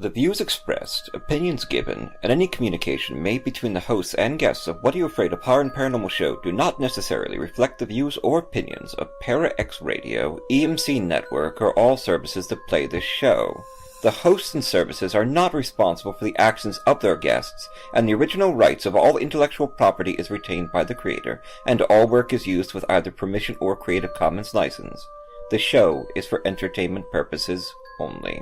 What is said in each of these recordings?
The views expressed, opinions given, and any communication made between the hosts and guests of What Are You Afraid of Horror and Paranormal Show do not necessarily reflect the views or opinions of Para-X Radio, EMC Network, or all services that play this show. The hosts and services are not responsible for the actions of their guests, and the original rights of all intellectual property is retained by the creator, and all work is used with either permission or Creative Commons license. The show is for entertainment purposes only.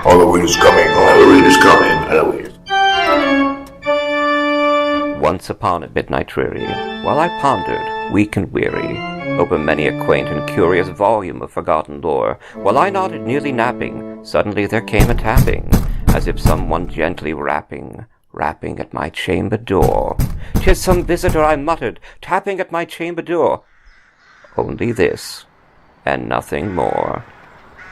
Halloween is coming, Halloween is coming, Halloween. Once upon a midnight dreary, while I pondered, weak and weary, over many a quaint and curious volume of forgotten lore, while I nodded nearly napping, suddenly there came a tapping, as if someone gently rapping at my chamber door. "'Tis some visitor," I muttered, "tapping at my chamber door." Only this, and nothing more.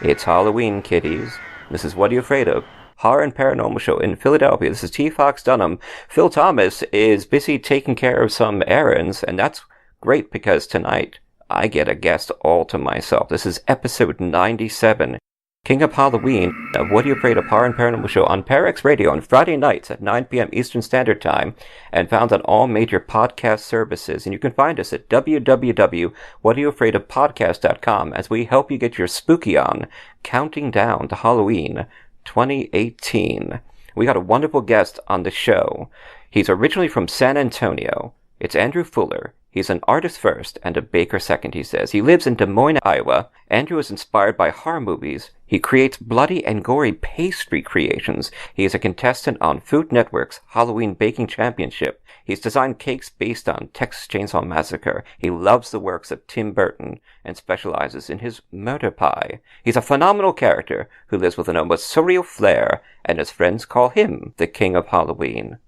It's Halloween, kiddies. This is What Are You Afraid of? Horror and Paranormal Show in Philadelphia. This is T. Fox Dunham. Phil Thomas is busy taking care of some errands, and that's great because tonight I get a guest all to myself. This is episode 97, King of Halloween of What Are You Afraid of? Horror and Paranormal Show on Parax Radio on Friday nights at 9 p.m. Eastern Standard Time, and found on all major podcast services. And you can find us at www.whatayouafraidofpodcast.com as we help you get your spooky on, counting down to Halloween 2018. We got a wonderful guest on the show. He's originally from San Antonio. It's Andrew Fuller. He's an artist first and a baker second, he says. He lives in Des Moines, Iowa. Andrew is inspired by horror movies. He creates bloody and gory pastry creations. He is a contestant on Food Network's Halloween Baking Championship. He's designed cakes based on Texas Chainsaw Massacre. He loves the works of Tim Burton and specializes in his murder pie. He's a phenomenal character who lives with an almost surreal flair, and his friends call him the King of Halloween.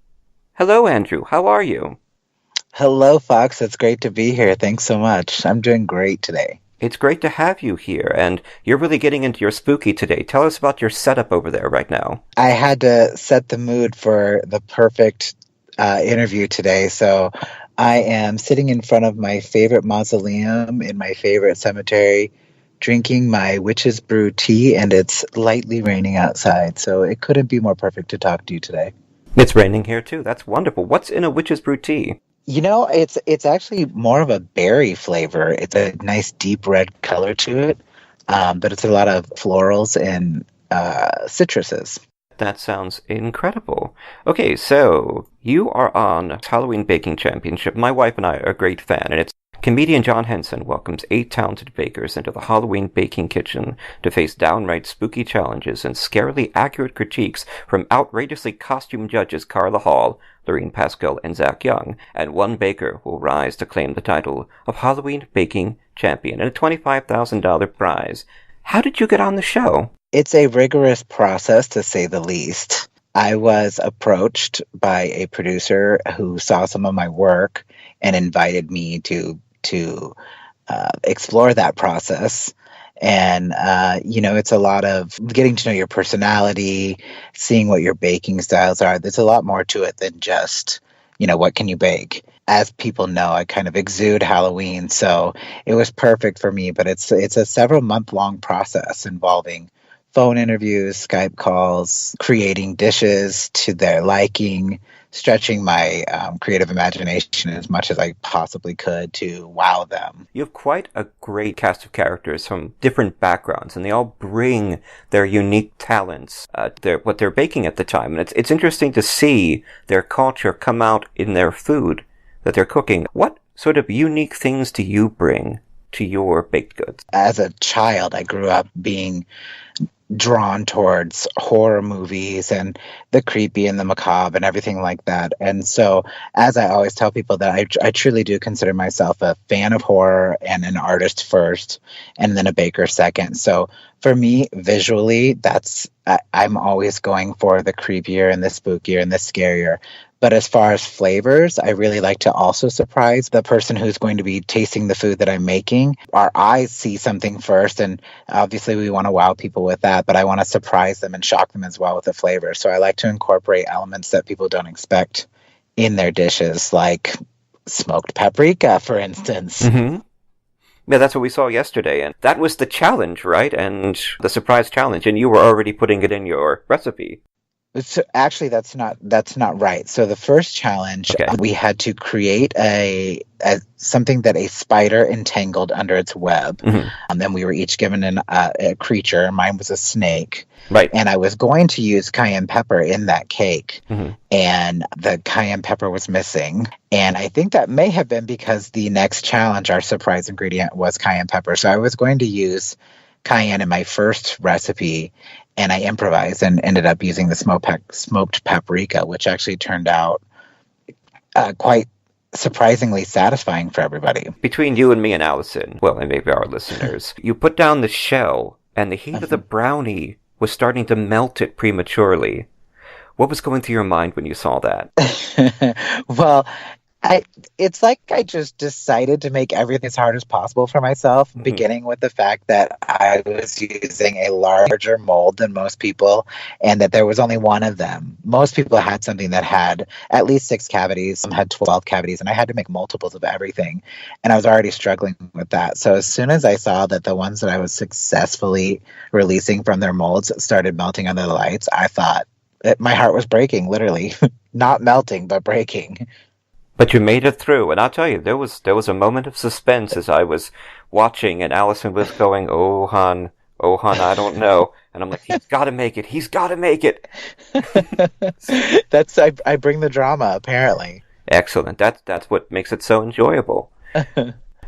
Hello, Andrew. How are you? Hello, Fox. It's great to be here. Thanks so much. I'm doing great today. It's great to have you here, and you're really getting into your spooky today. Tell us about your setup over there right now. I had to set the mood for the perfect interview today, so I am sitting in front of my favorite mausoleum in my favorite cemetery, drinking my witch's brew tea, and it's lightly raining outside, so it couldn't be more perfect to talk to you today. It's raining here, too. That's wonderful. What's in a witch's brew tea? You know, it's actually more of a berry flavor. It's a nice deep red color to it, but it's a lot of florals and citruses. That sounds incredible. Okay, so you are on Halloween Baking Championship. My wife and I are a great fan, and it's comedian John Henson welcomes 8 talented bakers into the Halloween baking kitchen to face downright spooky challenges and scarily accurate critiques from outrageously costumed judges Carla Hall, Lorene Pascal, and Zach Young, and one baker will rise to claim the title of Halloween Baking Champion and a $25,000 prize. How did you get on the show? It's a rigorous process, to say the least. I was approached by a producer who saw some of my work and invited me to explore that process. And, it's a lot of getting to know your personality, seeing what your baking styles are. There's a lot more to it than just, what can you bake? As people know, I kind of exude Halloween, so it was perfect for me. But it's a several month-long process involving phone interviews, Skype calls, creating dishes to their liking, stretching my creative imagination as much as I possibly could to wow them. You have quite a great cast of characters from different backgrounds, and they all bring their unique talents, what they're baking at the time. And it's interesting to see their culture come out in their food that they're cooking. What sort of unique things do you bring to your baked goods? As a child, I grew up being drawn towards horror movies and the creepy and the macabre and everything like that. And so, as I always tell people, that I truly do consider myself a fan of horror and an artist first, and then a baker second. So for me, visually, I'm always going for the creepier and the spookier and the scarier. But as far as flavors, I really like to also surprise the person who's going to be tasting the food that I'm making. Our eyes see something first, and obviously we want to wow people with that, but I want to surprise them and shock them as well with the flavor. So I like to incorporate elements that people don't expect in their dishes, like smoked paprika, for instance. Mm-hmm. Yeah, that's what we saw yesterday, and that was the challenge, right? And the surprise challenge, and you were already putting it in your recipe. So actually, that's not right. So the first challenge, we had to create a something that a spider entangled under its web. Mm-hmm. And then we were each given a creature. Mine was a snake. Right. And I was going to use cayenne pepper in that cake. Mm-hmm. And the cayenne pepper was missing. And I think that may have been because the next challenge, our surprise ingredient, was cayenne pepper. So I was going to use cayenne in my first recipe, and I improvised and ended up using the smoked paprika, which actually turned out quite surprisingly satisfying for everybody. Between you and me and Allison, well, and maybe our listeners, you put down the shell, and the heat of the brownie was starting to melt it prematurely. What was going through your mind when you saw that? Well, it's like I just decided to make everything as hard as possible for myself, mm-hmm. beginning with the fact that I was using a larger mold than most people, and that there was only one of them. Most people had something that had at least 6 cavities, some had 12 cavities, and I had to make multiples of everything, and I was already struggling with that. So as soon as I saw that the ones that I was successfully releasing from their molds started melting under the lights, I thought my heart was breaking, literally. Not melting, but breaking. But you made it through, and I'll tell you, there was a moment of suspense as I was watching, and Allison was going, oh, hon, I don't know. And I'm like, he's got to make it. I bring the drama, apparently. Excellent. That's what makes it so enjoyable.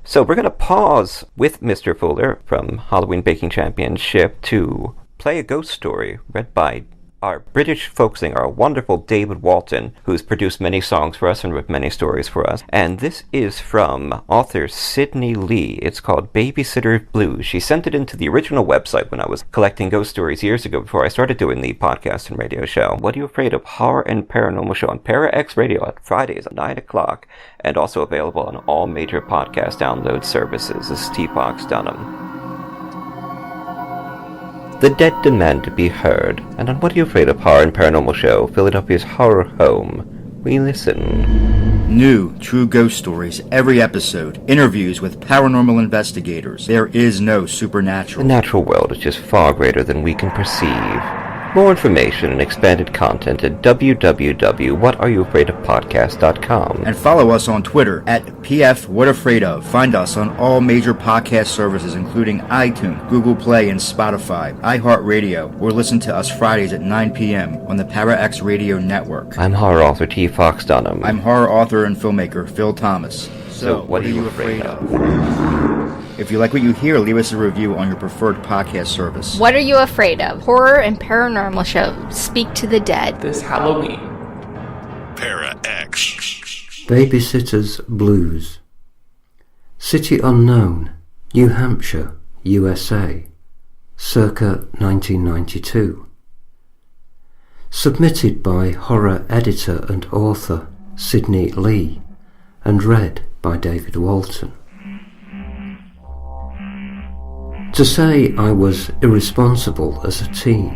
So we're going to pause with Mr. Fuller from Halloween Baking Championship to play a ghost story read by our British folk singer, our wonderful David Walton, who's produced many songs for us and written many stories for us. And this is from author Sydney Lee. It's called Babysitter Blues. She sent it into the original website when I was collecting ghost stories years ago before I started doing the podcast and radio show. What Are You Afraid of? Horror and Paranormal Show on Para-X Radio at Fridays at 9 o'clock, and also available on all major podcast download services. This is T. Fox Dunham. The dead demand to be heard, and on What Are You Afraid of? Horror and Paranormal Show, Philadelphia's horror home, we listen. New, true ghost stories every episode, interviews with paranormal investigators. There is no supernatural. The natural world is just far greater than we can perceive. More information and expanded content at www.whatareyoufraidofpodcast.com. And follow us on Twitter at PFWhatAfraidOf. Find us on all major podcast services including iTunes, Google Play, and Spotify, iHeartRadio, or listen to us Fridays at 9 p.m. on the Para-X Radio Network. I'm horror author T. Fox Dunham. I'm horror author and filmmaker Phil Thomas. So what are you afraid of? If you like what you hear, leave us a review on your preferred podcast service. What Are You Afraid of? Horror and Paranormal Show. Speak to the Dead. This Halloween. Para-X. Babysitter's Blues. City Unknown, New Hampshire, USA. Circa 1992. Submitted by horror editor and author Sydney Lee, and read by David Walton. To say I was irresponsible as a teen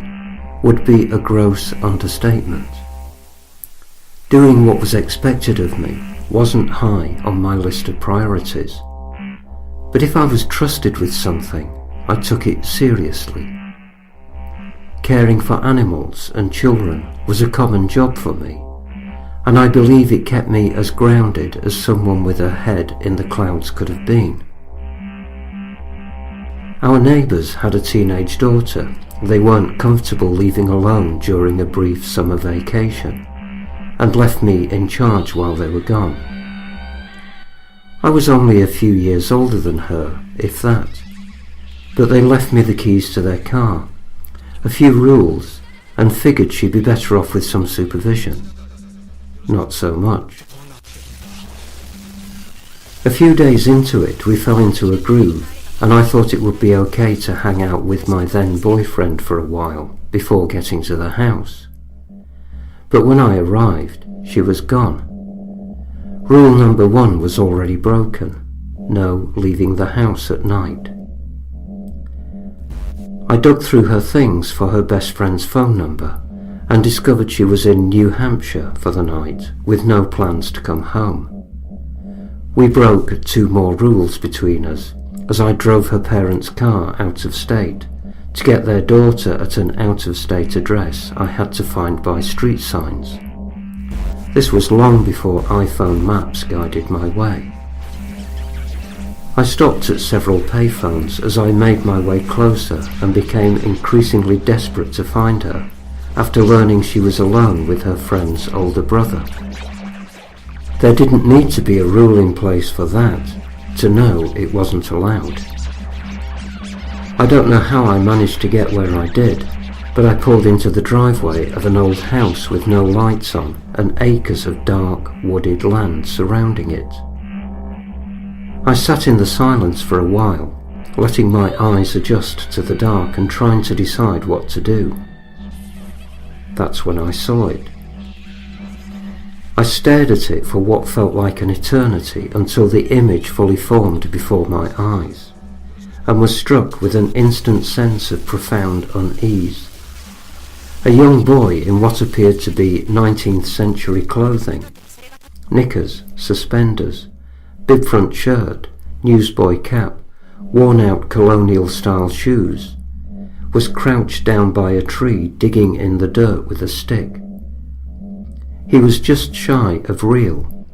would be a gross understatement. Doing what was expected of me wasn't high on my list of priorities, but if I was trusted with something, I took it seriously. Caring for animals and children was a common job for me, and I believe it kept me as grounded as someone with her head in the clouds could have been. Our neighbours had a teenage daughter they weren't comfortable leaving alone during a brief summer vacation, and left me in charge while they were gone. I was only a few years older than her, if that, but they left me the keys to their car, a few rules, and figured she'd be better off with some supervision. Not so much. A few days into it, we fell into a groove, and I thought it would be okay to hang out with my then boyfriend for a while before getting to the house. But when I arrived, she was gone. Rule number 1 was already broken: no leaving the house at night. I dug through her things for her best friend's phone number and discovered she was in New Hampshire for the night with no plans to come home. We broke 2 more rules between us as I drove her parents' car out of state to get their daughter at an out-of-state address I had to find by street signs. This was long before iPhone maps guided my way. I stopped at several payphones as I made my way closer and became increasingly desperate to find her after learning she was alone with her friend's older brother. There didn't need to be a rule in place for that, to know it wasn't allowed. I don't know how I managed to get where I did, but I pulled into the driveway of an old house with no lights on and acres of dark, wooded land surrounding it. I sat in the silence for a while, letting my eyes adjust to the dark and trying to decide what to do. That's when I saw it. I stared at it for what felt like an eternity until the image fully formed before my eyes, and was struck with an instant sense of profound unease. A young boy in what appeared to be 19th century clothing, knickers, suspenders, bib-front shirt, newsboy cap, worn-out colonial-style shoes, was crouched down by a tree digging in the dirt with a stick. He was just shy of real.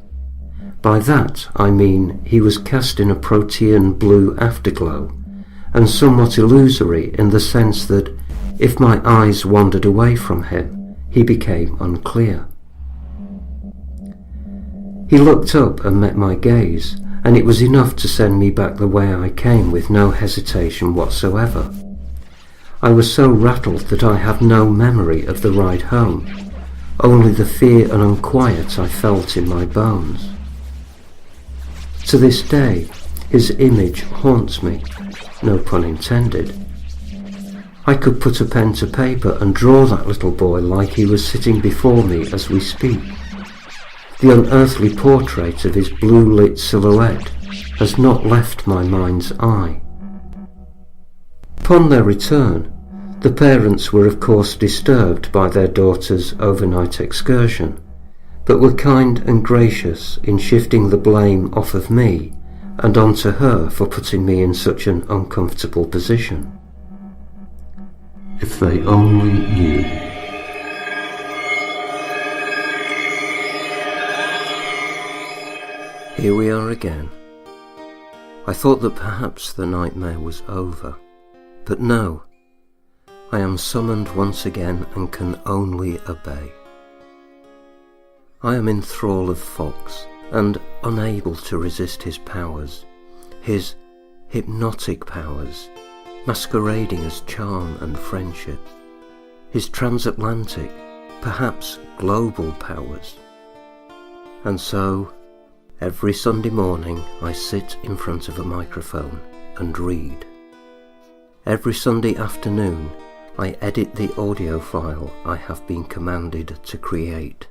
By that I mean he was cast in a protean blue afterglow, and somewhat illusory in the sense that if my eyes wandered away from him, he became unclear. He looked up and met my gaze, and it was enough to send me back the way I came with no hesitation whatsoever. I was so rattled that I have no memory of the ride home, only the fear and unquiet I felt in my bones. To this day, his image haunts me, no pun intended. I could put a pen to paper and draw that little boy like he was sitting before me as we speak. The unearthly portrait of his blue-lit silhouette has not left my mind's eye. Upon their return, the parents were of course disturbed by their daughter's overnight excursion, but were kind and gracious in shifting the blame off of me and onto her for putting me in such an uncomfortable position. If they only knew. Here we are again. I thought that perhaps the nightmare was over, but no. I am summoned once again and can only obey. I am in thrall of Fox and unable to resist his powers, his hypnotic powers, masquerading as charm and friendship, his transatlantic, perhaps global powers. And so, every Sunday morning I sit in front of a microphone and read. Every Sunday afternoon I edit the audio file I have been commanded to create.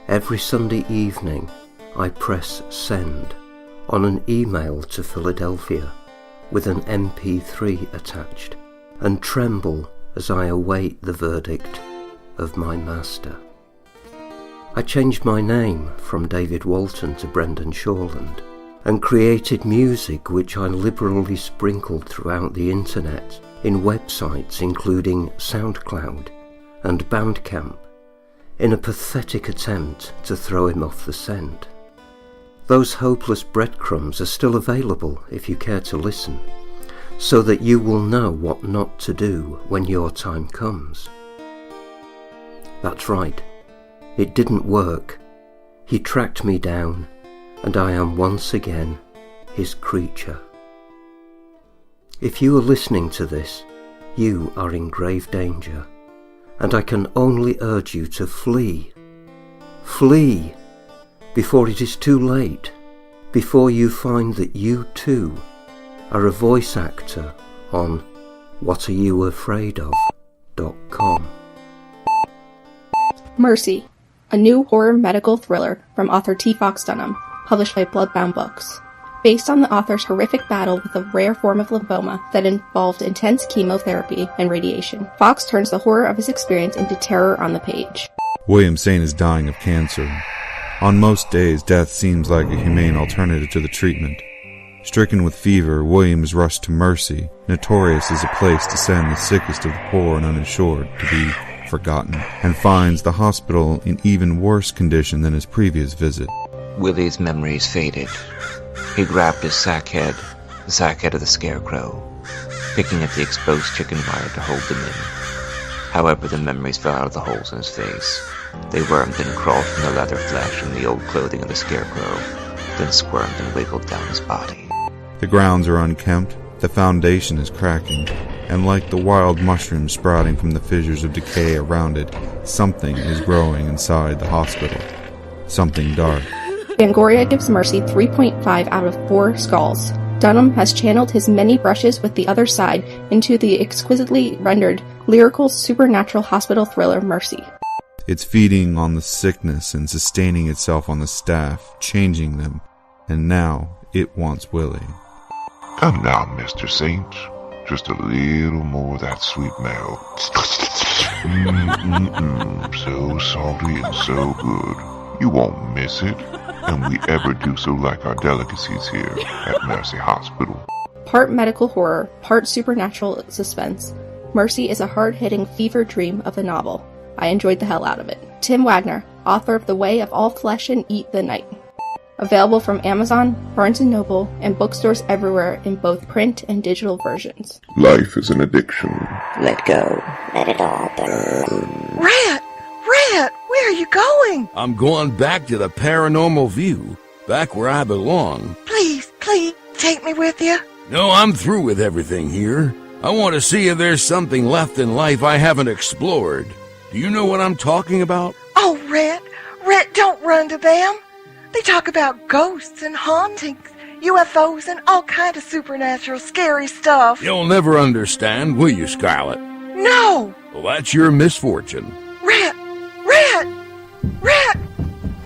Every Sunday evening I press send on an email to Philadelphia with an MP3 attached and tremble as I await the verdict of my master. I changed my name from David Walton to Brendan Shawland and created music which I liberally sprinkled throughout the internet in websites including SoundCloud and Bandcamp, in a pathetic attempt to throw him off the scent. Those hopeless breadcrumbs are still available if you care to listen, so that you will know what not to do when your time comes. That's right, it didn't work. He tracked me down, and I am once again his creature. If you are listening to this, you are in grave danger, and I can only urge you to flee. Flee! Before it is too late, before you find that you too are a voice actor on whatayouafraidof.com. Mercy, a new horror medical thriller from author T. Fox Dunham, published by Bloodbound Books. Based on the author's horrific battle with a rare form of lymphoma that involved intense chemotherapy and radiation, Fox turns the horror of his experience into terror on the page. William Saint is dying of cancer. On most days, death seems like a humane alternative to the treatment. Stricken with fever, William is rushed to Mercy, notorious as a place to send the sickest of the poor and uninsured to be forgotten, and finds the hospital in even worse condition than his previous visit. Willie's memories faded. He grabbed his sack head, the sack head of the scarecrow, picking at the exposed chicken wire to hold them in. However, the memories fell out of the holes in his face. They wormed and crawled from the leather flesh and the old clothing of the scarecrow, then squirmed and wiggled down his body. The grounds are unkempt, the foundation is cracking, and like the wild mushrooms sprouting from the fissures of decay around it, something is growing inside the hospital. Something dark. Fangoria gives Mercy 3.5 out of 4 skulls. Dunham has channeled his many brushes with the other side into the exquisitely rendered, lyrical, supernatural hospital thriller Mercy. It's feeding on the sickness and sustaining itself on the staff, changing them, and now it wants Willie. Come now, Mr. Saint. Just a little more of that sweet milk. So salty and so good. You won't miss it. And we ever do so like our delicacies here at Mercy Hospital. Part medical horror, part supernatural suspense, Mercy is a hard-hitting fever dream of a novel. I enjoyed the hell out of it. Tim Wagner, author of The Way of All Flesh and Eat the Night. Available from Amazon, Barnes & Noble, and bookstores everywhere in both print and digital versions. Life is an addiction. Let go. Let it all burn. Rat! Rat! Where are you going? I'm going back to the Paranormal View, back where I belong. Please, take me with you. No, I'm through with everything here. I want to see if there's something left in life I haven't explored. Do you know what I'm talking about? Oh, Rat, don't run to them. They talk about ghosts and hauntings, UFOs, and all kind of supernatural scary stuff. You'll never understand, will you, Scarlet? No! Well, that's your misfortune. Rat,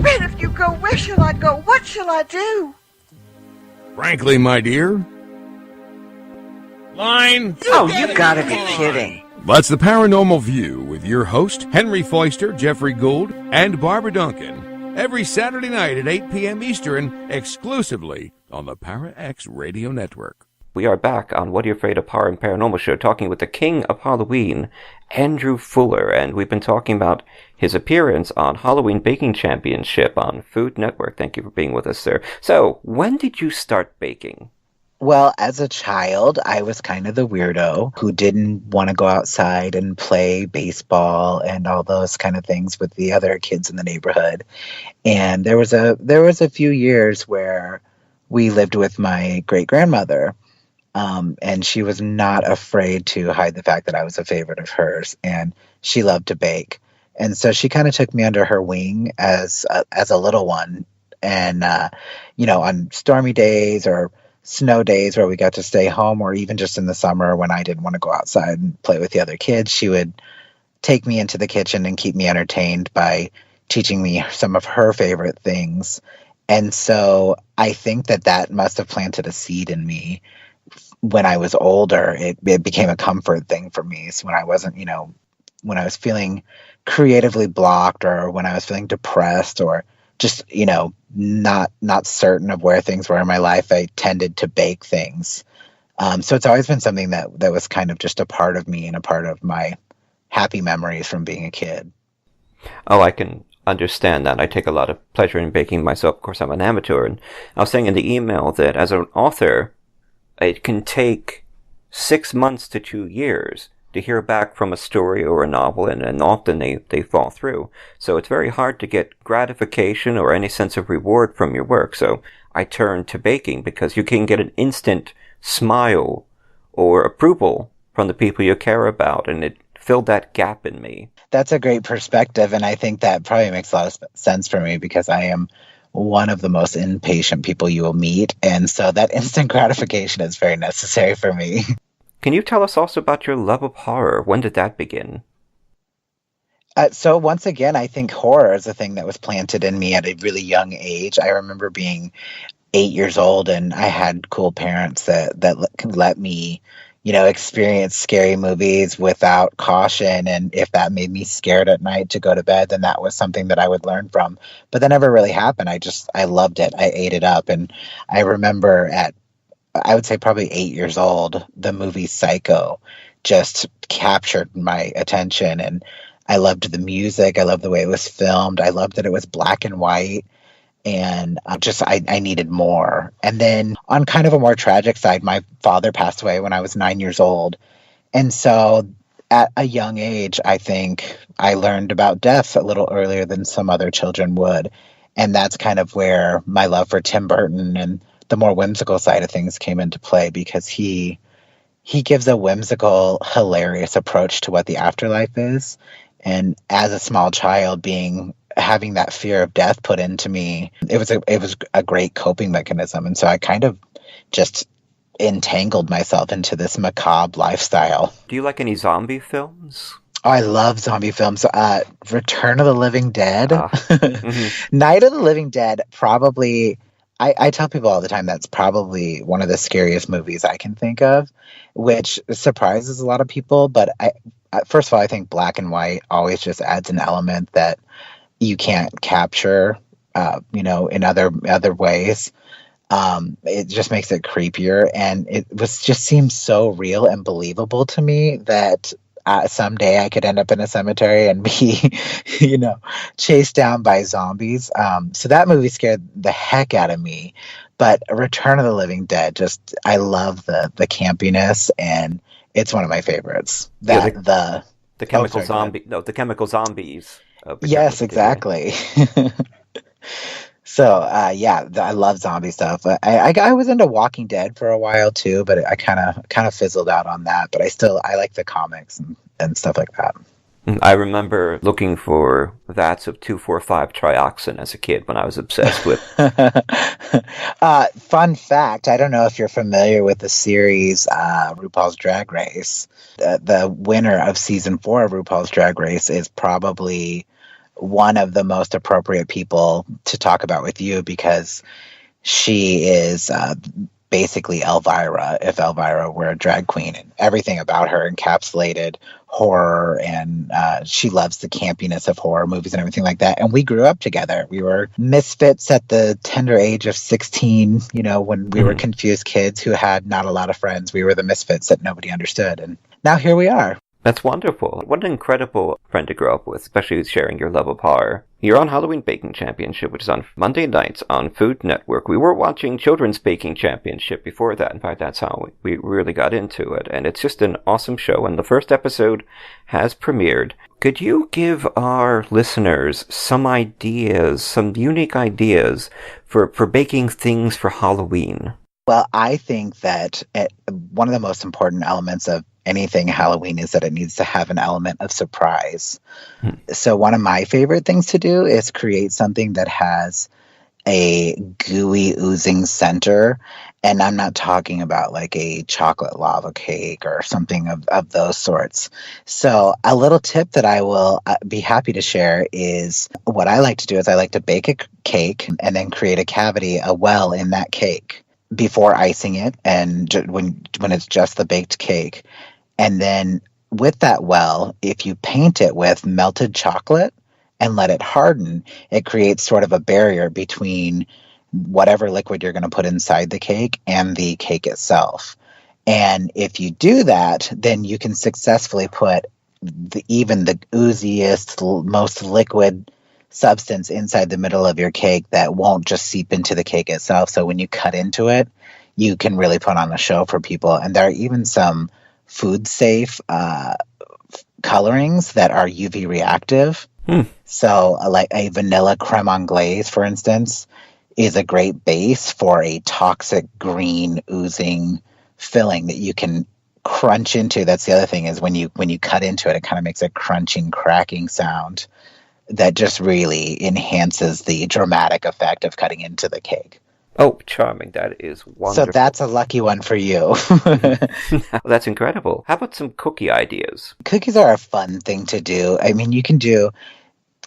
if you go, where shall I go? What shall I do? Frankly, my dear. Line! Oh, you gotta be kidding. That's the Paranormal View with your host, Henry Foister, Jeffrey Gould, and Barbara Duncan. Every Saturday night at 8 p.m. Eastern, exclusively on the Para X Radio Network. We are back on What Are You Afraid of Horror and Paranormal Show, talking with the King of Halloween, Andrew Fuller, and we've been talking about his appearance on Halloween Baking Championship on Food Network. Thank you for being with us, sir. So, when did you start baking? Well, as a child, I was kind of the weirdo who didn't want to go outside and play baseball and all those kind of things with the other kids in the neighborhood. And there was a few years where we lived with my great-grandmother, and she was not afraid to hide the fact that I was a favorite of hers, and she loved to bake. And so she kind of took me under her wing as a little one. And, on stormy days or snow days where we got to stay home, or even just in the summer when I didn't want to go outside and play with the other kids, she would take me into the kitchen and keep me entertained by teaching me some of her favorite things. And so I think that must have planted a seed in me. When I was older, it became a comfort thing for me. So when I wasn't, when I was feeling creatively blocked, or when I was feeling depressed, or just, not certain of where things were in my life, I tended to bake things. So it's always been something that was kind of just a part of me and a part of my happy memories from being a kid. Oh, I can understand that. I take a lot of pleasure in baking myself. Of course, I'm an amateur. And I was saying in the email that as an author, it can take 6 months to 2 years to hear back from a story or a novel, and often they fall through. So it's very hard to get gratification or any sense of reward from your work. So I turn to baking because you can get an instant smile or approval from the people you care about, and it filled that gap in me. That's a great perspective, and I think that probably makes a lot of sense for me because I am one of the most impatient people you will meet, and so that instant gratification is very necessary for me. Can you tell us also about your love of horror? When did that begin? So once again, I think horror is a thing that was planted in me at a really young age. I remember being 8 years old, and I had cool parents that could let me, experience scary movies without caution. And if that made me scared at night to go to bed, then that was something that I would learn from. But that never really happened. I loved it. I ate it up. And I remember I would say probably 8 years old, the movie Psycho just captured my attention. And I loved the music. I loved the way it was filmed. I loved that it was black and white. And I needed more. And then on kind of a more tragic side, my father passed away when I was 9 years old. And so at a young age, I think I learned about death a little earlier than some other children would. And that's kind of where my love for Tim Burton and the more whimsical side of things came into play, because he gives a whimsical, hilarious approach to what the afterlife is. And as a small child, having that fear of death put into me, it was a great coping mechanism. And so I kind of just entangled myself into this macabre lifestyle. Do you like any zombie films? Oh, I love zombie films. Return of the Living Dead. Mm-hmm. Night of the Living Dead, probably. I tell people all the time that's probably one of the scariest movies I can think of, which surprises a lot of people. But first of all, I think black and white always just adds an element that you can't capture, in other ways. It just makes it creepier, and just seems so real and believable to me that someday I could end up in a cemetery and be, chased down by zombies. So that movie scared the heck out of me. But Return of the Living Dead, I love the campiness, and it's one of my favors. The chemical chemical zombies. Yes, exactly. So, I love zombie stuff. I was into Walking Dead for a while too, but I kind of fizzled out on that. But I like the comics and stuff like that. I remember looking for vats of 2,4,5-trioxin as a kid when I was obsessed with. Fun fact, I don't know if you're familiar with the series RuPaul's Drag Race. The winner of season 4 of RuPaul's Drag Race is probably one of the most appropriate people to talk about with you, because she is basically Elvira, if Elvira were a drag queen, and everything about her encapsulated horror, and she loves the campiness of horror movies and everything like that. And we grew up together. We were misfits at the tender age of 16, when we were confused kids who had not a lot of friends. We were the misfits that nobody understood, and now here we are. That's wonderful. What an incredible friend to grow up with, especially sharing your love of horror. You're on Halloween Baking Championship, which is on Monday nights on Food Network. We were watching Children's Baking Championship before that. In fact, that's how we really got into it. And it's just an awesome show. And the first episode has premiered. Could you give our listeners some ideas, some unique ideas for baking things for Halloween? Well, I think that one of the most important elements of anything Halloween is that it needs to have an element of surprise. So one of my favorite things to do is create something that has a gooey, oozing center. And I'm not talking about like a chocolate lava cake or something of those sorts. So a little tip that I will be happy to share is what I like to do is I like to bake a cake and then create a cavity, a well in that cake before icing it, and when it's just the baked cake. And then with that well, if you paint it with melted chocolate and let it harden, it creates sort of a barrier between whatever liquid you're going to put inside the cake and the cake itself. And if you do that, then you can successfully put even the ooziest, most liquid substance inside the middle of your cake that won't just seep into the cake itself. So when you cut into it, you can really put on a show for people. And there are even some food safe colorings that are UV reactive. So like a vanilla creme anglaise, for instance, is a great base for a toxic green oozing filling that you can crunch into. That's the other thing, is when you cut into it, it kind of makes a crunching, cracking sound that just really enhances the dramatic effect of cutting into the cake. Oh, charming. That is wonderful. So that's a lucky one for you. That's incredible. How about some cookie ideas? Cookies are a fun thing to do. I mean, you can do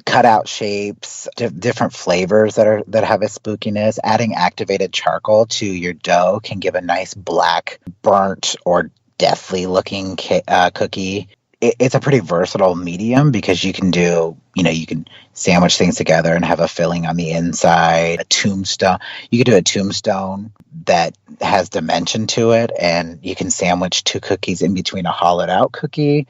cutout shapes, different flavors that have a spookiness. Adding activated charcoal to your dough can give a nice black, burnt, or deathly looking cookie. It's a pretty versatile medium because you can do, you can sandwich things together and have a filling on the inside. A tombstone. You could do a tombstone that has dimension to it, and you can sandwich two cookies in between a hollowed out cookie.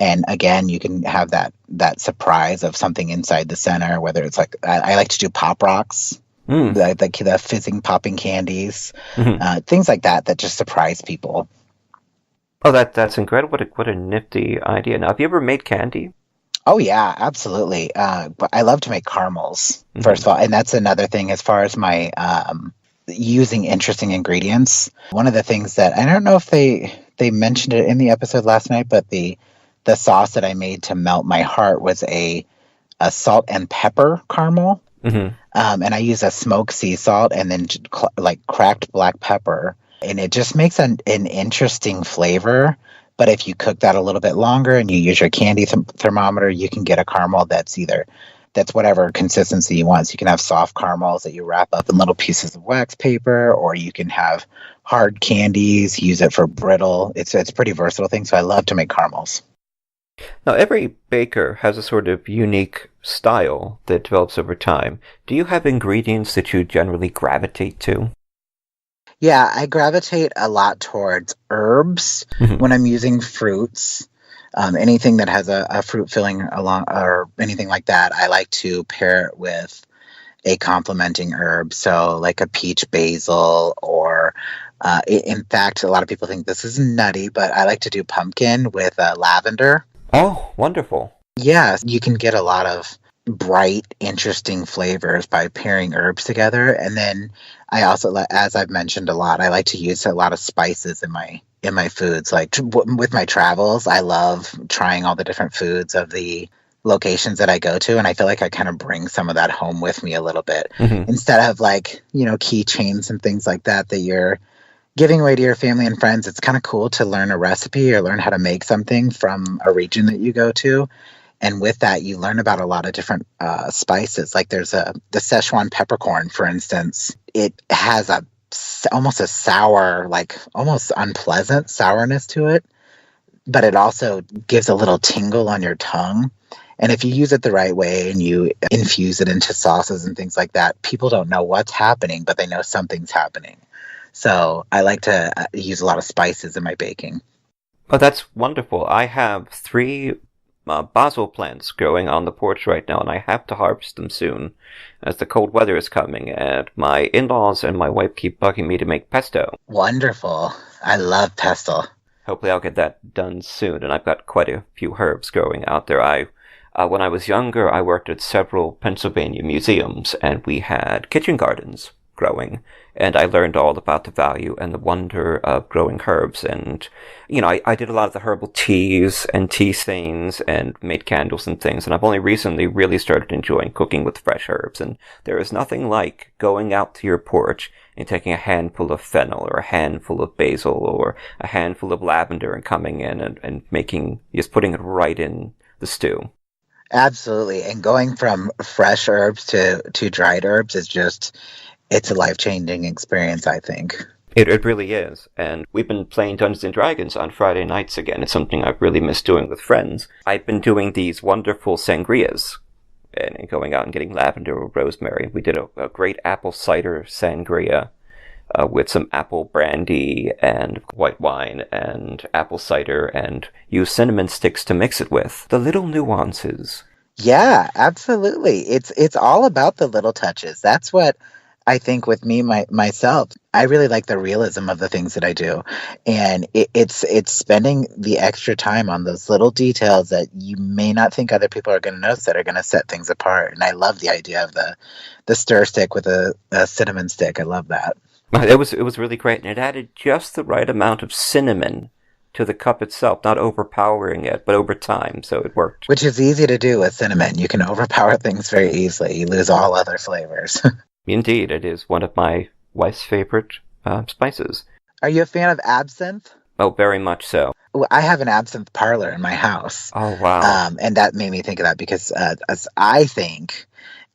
And again, you can have that surprise of something inside the center, whether it's like, I like to do pop rocks, the fizzing popping candies, things like that just surprise people. Oh, that's incredible. What a nifty idea. Now, have you ever made candy? Oh, yeah, absolutely. But I love to make caramels, first of all. And that's another thing as far as my using interesting ingredients. One of the things that, I don't know if they mentioned it in the episode last night, but the sauce that I made to melt my heart was a salt and pepper caramel. And I use a smoked sea salt and then cracked black pepper. And it just makes an interesting flavor. But if you cook that a little bit longer and you use your candy thermometer, you can get a caramel that's whatever consistency you want. So you can have soft caramels that you wrap up in little pieces of wax paper, or you can have hard candies, use it for brittle. It's a pretty versatile thing. So I love to make caramels. Now, every baker has a sort of unique style that develops over time. Do you have ingredients that you generally gravitate to? Yeah, I gravitate a lot towards herbs when I'm using fruits. Anything that has a fruit filling along or anything like that, I like to pair it with a complementing herb. So like a peach basil, or in fact, a lot of people think this is nutty, but I like to do pumpkin with lavender. Oh, wonderful. Yeah, you can get a lot of bright, interesting flavors by pairing herbs together. And then I also, as I've mentioned a lot, I like to use a lot of spices in my foods. Like with my travels, I love trying all the different foods of the locations that I go to, and I feel like I kind of bring some of that home with me a little bit. Instead of keychains and things like that you're giving away to your family and friends. It's kind of cool to learn a recipe or learn how to make something from a region that you go to. And with that, you learn about a lot of different spices. Like there's the Szechuan peppercorn, for instance. It has almost a sour, like almost unpleasant sourness to it, but it also gives a little tingle on your tongue. And if you use it the right way and you infuse it into sauces and things like that, people don't know what's happening, but they know something's happening. So I like to use a lot of spices in my baking. Oh, that's wonderful. I have 3 basil plants growing on the porch right now, and I have to harvest them soon as the cold weather is coming, and my in-laws and my wife keep bugging me to make pesto. Wonderful. I love pesto. Hopefully I'll get that done soon, and I've got quite a few herbs growing out there. When I was younger, I worked at several Pennsylvania museums, and we had kitchen gardens growing, and I learned all about the value and the wonder of growing herbs. And I did a lot of the herbal teas and tea stains and made candles and things, and I've only recently really started enjoying cooking with fresh herbs. And there is nothing like going out to your porch and taking a handful of fennel or a handful of basil or a handful of lavender and coming in and putting it right in the stew. Absolutely. And going from fresh herbs to dried herbs is it's a life-changing experience, I think. It really is. And we've been playing Dungeons & Dragons on Friday nights again. It's something I've really missed doing with friends. I've been doing these wonderful sangrias and going out and getting lavender or rosemary. We did a great apple cider sangria with some apple brandy and white wine and apple cider, and use cinnamon sticks to mix it with. The little nuances. Yeah, absolutely. It's all about the little touches. That's what I think with me, myself, I really like the realism of the things that I do. And it's spending the extra time on those little details that you may not think other people are going to notice that are going to set things apart. And I love the idea of the stir stick with a cinnamon stick. I love that. It was really great. And it added just the right amount of cinnamon to the cup itself, not overpowering it, but over time, so it worked. Which is easy to do with cinnamon. You can overpower things very easily. You lose all other flavors. Indeed, it is one of my wife's favorite spices. Are you a fan of absinthe? Oh, very much so. Well, I have an absinthe parlor in my house. Oh, wow. And that made me think of that because as I think,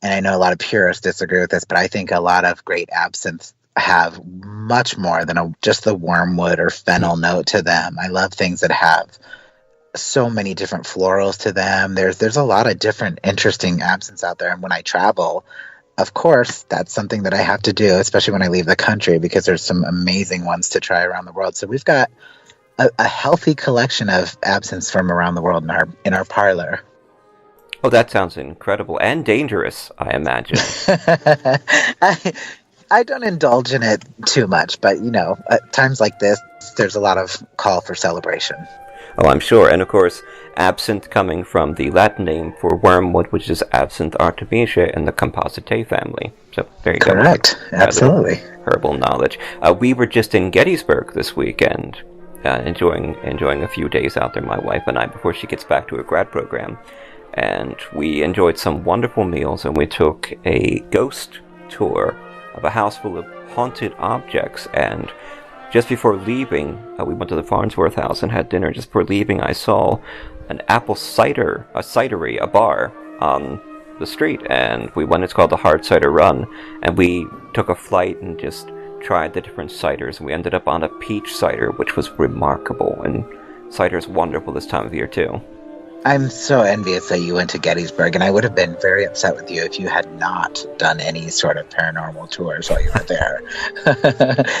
and I know a lot of purists disagree with this, but I think a lot of great absinthe have much more than just the wormwood or fennel note to them. I love things that have so many different florals to them. There's a lot of different interesting absinthes out there. And when I travel, of course, that's something that I have to do, especially when I leave the country, because there's some amazing ones to try around the world. So we've got a healthy collection of absinthes from around the world in our parlor. Oh, that sounds incredible and dangerous, I imagine. I don't indulge in it too much, but, at times like this, there's a lot of call for celebration. Oh, I'm sure. And, of course, absinthe coming from the Latin name for wormwood, which is Absinthe artemisia in the Compositae family. So, there you go. Correct. Absolutely. Herbal knowledge. We were just in Gettysburg this weekend, enjoying a few days out there, my wife and I, before she gets back to her grad program. And we enjoyed some wonderful meals, and we took a ghost tour of a house full of haunted objects. And just before leaving, we went to the Farnsworth House and had dinner. Just before leaving, I saw an apple cider, a cidery, a bar on the street, and we went. It's called the Hard Cider Run, and we took a flight and just tried the different ciders, and we ended up on a peach cider, which was remarkable. And cider's wonderful this time of year too. I'm so envious that you went to Gettysburg, and I would have been very upset with you if you had not done any sort of paranormal tours while you were there.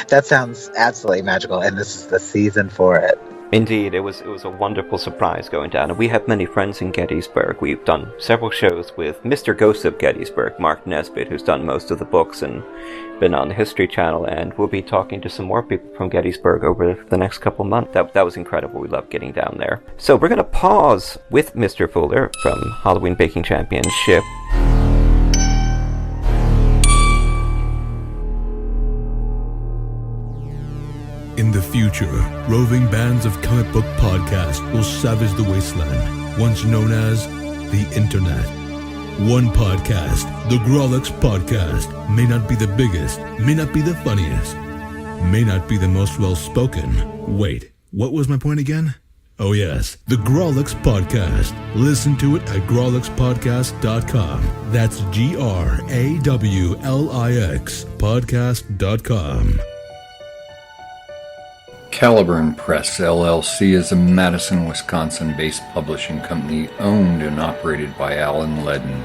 That sounds absolutely magical, and this is the season for it. Indeed, it was a wonderful surprise going down, and we have many friends in Gettysburg. We've done several shows with Mr. Ghost of Gettysburg, Mark Nesbitt, who's done most of the books and been on the History Channel, and we'll be talking to some more people from Gettysburg over the next couple months. That was incredible. We loved getting down there. So we're going to pause with Mr. Fuller from Halloween Baking Championship. In the future, roving bands of comic book podcasts will savage the wasteland, once known as the Internet. One podcast, the Derelict Podcast, may not be the biggest, may not be the funniest, may not be the most well-spoken. Wait, what was my point again? Oh yes, the Derelict Podcast. Listen to it at derelixpodcast.com. That's GRAWLIX podcast.com. Caliburn Press, LLC is a Madison, Wisconsin-based publishing company owned and operated by Alan Ledden.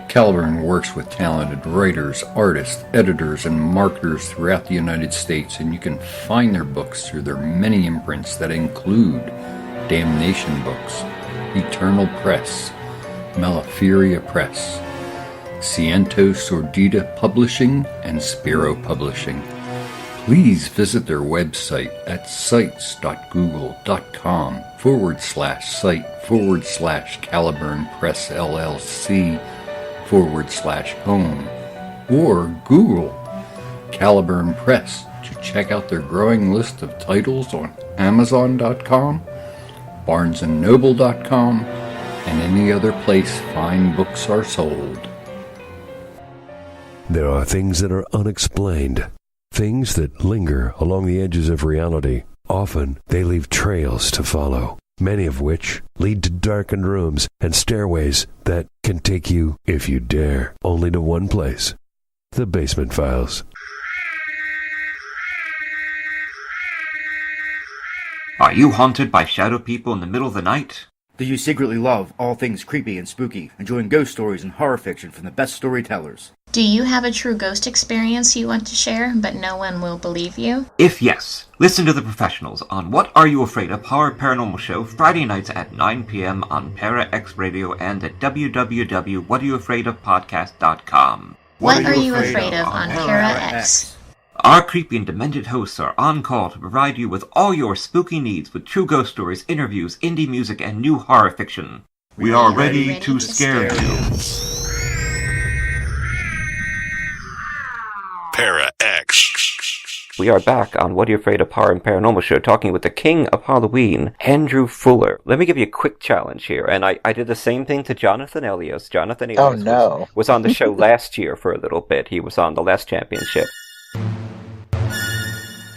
Caliburn works with talented writers, artists, editors, and marketers throughout the United States, and you can find their books through their many imprints that include Damnation Books, Eternal Press, Malaferia Press, Ciento Sordida Publishing, and Spiro Publishing. Please visit their website at sites.google.com/site/Caliburn Press LLC/home or Google Caliburn Press to check out their growing list of titles on Amazon.com, BarnesandNoble.com, and any other place fine books are sold. There are things that are unexplained. Things that linger along the edges of reality. Often, they leave trails to follow, many of which lead to darkened rooms and stairways that can take you, if you dare, only to one place: the Basement Files. Are you haunted by shadow people in the middle of the night? Do you secretly love all things creepy and spooky, enjoying ghost stories and horror fiction from the best storytellers? Do you have a true ghost experience you want to share, but no one will believe you? If yes, listen to the professionals on What Are You Afraid of? Horror Paranormal Show Friday nights at 9 p.m. on Para X Radio and at www.whatareyouafraidofpodcast.com. What Are You Afraid of on Para X? Our creepy and demented hosts are on call to provide you with all your spooky needs with true ghost stories, interviews, indie music, and new horror fiction. We are ready to scare you. Para X. We are back on What Are You Afraid of? Horror and Paranormal Show, talking with the king of Halloween, Andrew Fuller. Let me give you a quick challenge here, and I did the same thing to Jonathan Elios. Jonathan Elios was on the show last year for a little bit. He was on the last championship.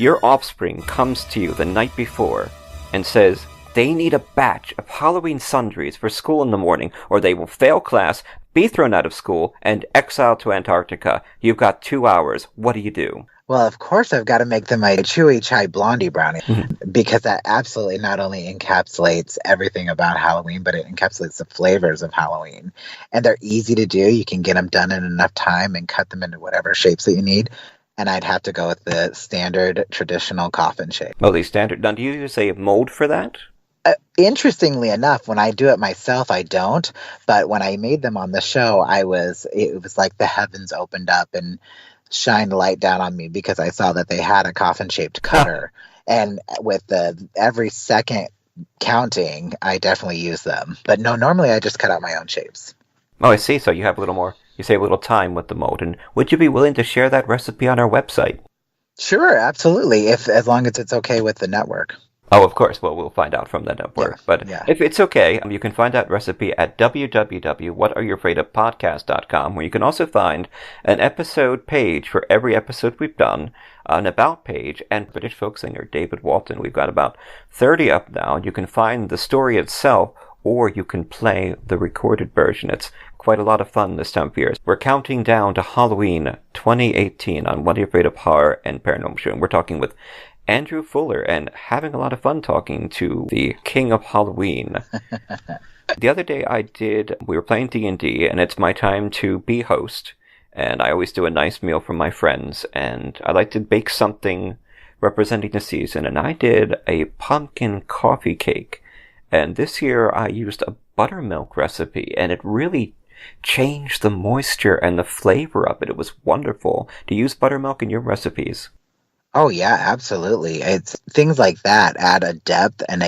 Your offspring comes to you the night before and says they need a batch of Halloween sundries for school in the morning, or they will fail class, be thrown out of school, and exiled to Antarctica. You've got 2 hours. What do you do? Well, of course, I've got to make them my chewy chai blondie brownie because that absolutely not only encapsulates everything about Halloween, but it encapsulates the flavors of Halloween. And they're easy to do. You can get them done in enough time and cut them into whatever shapes that you need. And I'd have to go with the standard traditional coffin shape. Oh, the standard. Now, do you use a mold for that? Interestingly enough, when I do it myself, I don't. But when I made them on the show, it was like the heavens opened up and shined light down on me because I saw that they had a coffin-shaped cutter. And with every second counting, I definitely use them. But no, normally I just cut out my own shapes. Oh, I see. So you have a little more, you save a little time with the mold. And would you be willing to share that recipe on our website? Sure, absolutely. As long as it's okay with the network. Oh, of course. Well, we'll find out from the network. If it's okay, you can find that recipe at www.whatareyouafraidofpodcast.com, where you can also find an episode page for every episode we've done, an about page, and British folk singer David Walton. We've got about 30 up now. You can find the story itself, or you can play the recorded version. It's quite a lot of fun this time of year. We're counting down to Halloween 2018 on What Are You Afraid of? Horror and Paranormal Show. And we're talking with Andrew Fuller and having a lot of fun talking to the king of Halloween. The other day we were playing D&D, and it's my time to be host. And I always do a nice meal for my friends, and I like to bake something representing the season. And I did a pumpkin coffee cake. And this year I used a buttermilk recipe, and it really changed the moisture and the flavor of it. It was wonderful. Do you use buttermilk in your recipes? Oh yeah, absolutely. It's things like that add a depth and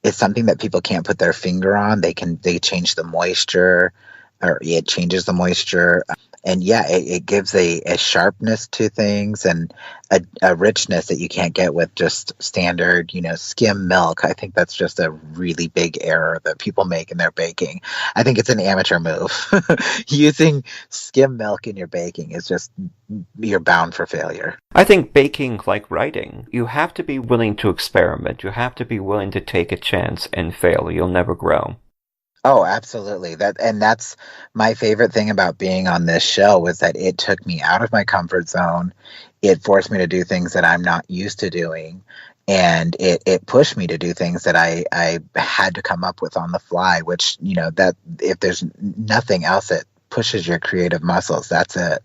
it's something that people can't put their finger on. They change the moisture, or it changes the moisture. And yeah, it gives a sharpness to things and a richness that you can't get with just standard, skim milk. I think that's just a really big error that people make in their baking. I think it's an amateur move. Using skim milk in your baking is just, you're bound for failure. I think baking, like writing, you have to be willing to experiment. You have to be willing to take a chance and fail. You'll never grow. Oh, absolutely. That's my favorite thing about being on this show was that it took me out of my comfort zone. It forced me to do things that I'm not used to doing. And it pushed me to do things that I had to come up with on the fly, which, that if there's nothing else that pushes your creative muscles, that's it.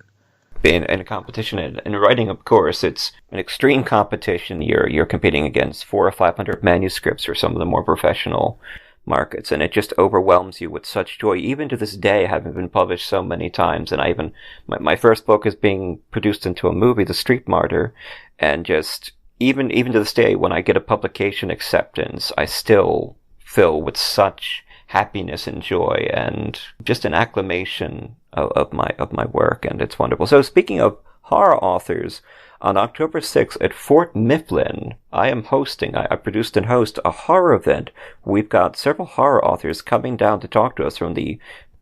In a competition, in writing, of course, it's an extreme competition. You're competing against 400 or 500 manuscripts for some of the more professional markets, and it just overwhelms you with such joy. Even to this day, having been published so many times, and my first book is being produced into a movie, The Street Martyr, and just even to this day, when I get a publication acceptance, I still fill with such happiness and joy, and just an acclamation of my work, and it's wonderful. So speaking of horror authors, on October 6th at Fort Mifflin, I produced and host a horror event. We've got several horror authors coming down to talk to us from the